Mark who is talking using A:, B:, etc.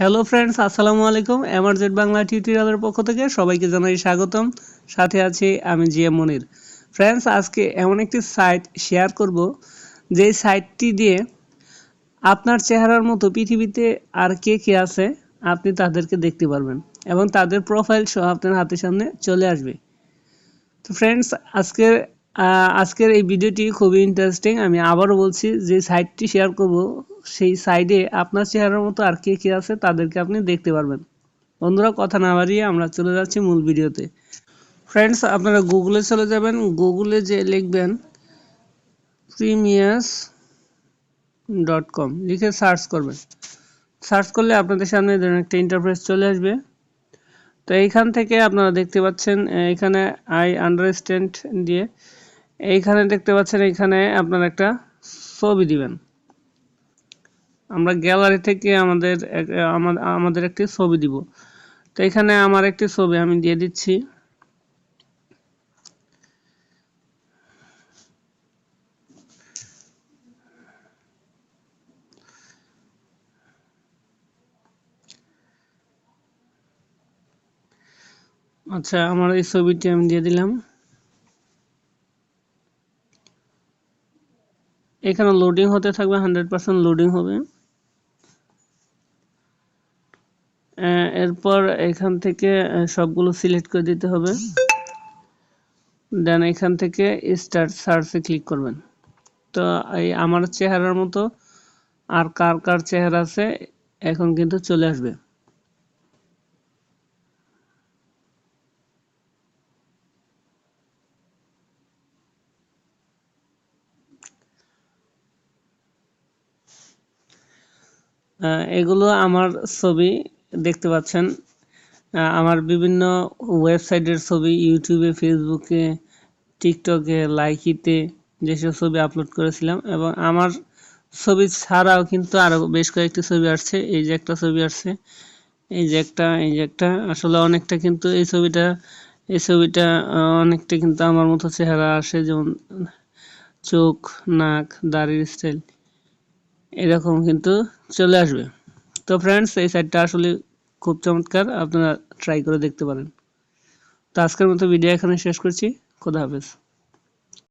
A: Hello friends, আসসালামু আলাইকুম। এমআরজেড বাংলা টিউটোরিয়ালের পক্ষ থেকে সবাইকে জানাই স্বাগতম। সাথে আছি আমি জিএম মনির। ফ্রেন্ডস, আজকে এমন একটি সাইট শেয়ার করব যে সাইটটি দিয়ে আপনার চেহারার মতো পৃথিবীতে আর কে কে আছে আপনি তাদেরকে দেখতে পারবেন এবং তাদের প্রোফাইল সহ আপনার হাতের সামনে চলে আসবে। তো ফ্রেন্ডস, আজকের এই ভিডিওটি খুবই ইন্টারেস্টিং। আমি আবারও বলছি, যে সাইটটি শেয়ার করব সেই সাইডে আপনার চেহারার মতো আর কে কে আছে তাদেরকে আপনি দেখতে পারবেন। বন্ধুরা, কথা না বাড়িয়ে আমরা চলে যাচ্ছি মূল ভিডিওতে। ফ্রেন্ডস, আপনারা গুগলে চলে যাবেন। গুগলে যে লিখবেন premius.com লিখে সার্চ করবেন। সার্চ করলে আপনাদের সামনে একটা ইন্টারফেস চলে আসবে। তো এইখান থেকে আপনারা দেখতে পাচ্ছেন, এখানে আই আন্ডারস্ট্যান্ড দিয়ে এইখানে দেখতে পাচ্ছেন, এইখানে আপনারা একটা ছবি দিবেন। আমরা গ্যালারি থেকে আমাদের একটি ছবি দিব। তো এখানে আমার একটি ছবি আমি দিয়ে দিচ্ছি। আচ্ছা, আমার এই ছবিটি আমি দিয়ে দিলাম। এখানে লোডিং হতে থাকবে, 100% লোডিং হবে। এরপর এখান থেকে সবগুলো সিলেক্ট করে দিতে হবে। দেন এখান থেকে স্টার্ট সার্চে ক্লিক করবেন। তো এই আমার চেহারার মতো আর কার কার চেহারা আছে এখন কিন্তু চলে আসবে। এগুলো আমার ছবি দেখতে পাচ্ছেন। আমার বিভিন্ন ওয়েবসাইটের ছবি, ইউটিউবে, ফেসবুকে, টিকটকে, লাইকিতে যেসব ছবি আপলোড করেছিলাম, এবং আমার ছবি ছাড়াও কিন্তু আরও বেশ কয়েকটি ছবি আসছে। এই যে একটা ছবি আসছে, এই যে একটা আসলে অনেকটা, কিন্তু এই ছবিটা অনেকটা কিন্তু আমার মতো চেহারা আসে, যেমন চোখ, নাক, দাড়ির স্টাইল এরকম কিন্তু চলে আসবে। তো ফ্রেন্ডস, এই সাইটটা আসলে খুব চমৎকার, আপনারা ট্রাই করে দেখতে পারেন। তো আজকের মতো ভিডিও এখানে শেষ করছি। খোদা হাফেজ।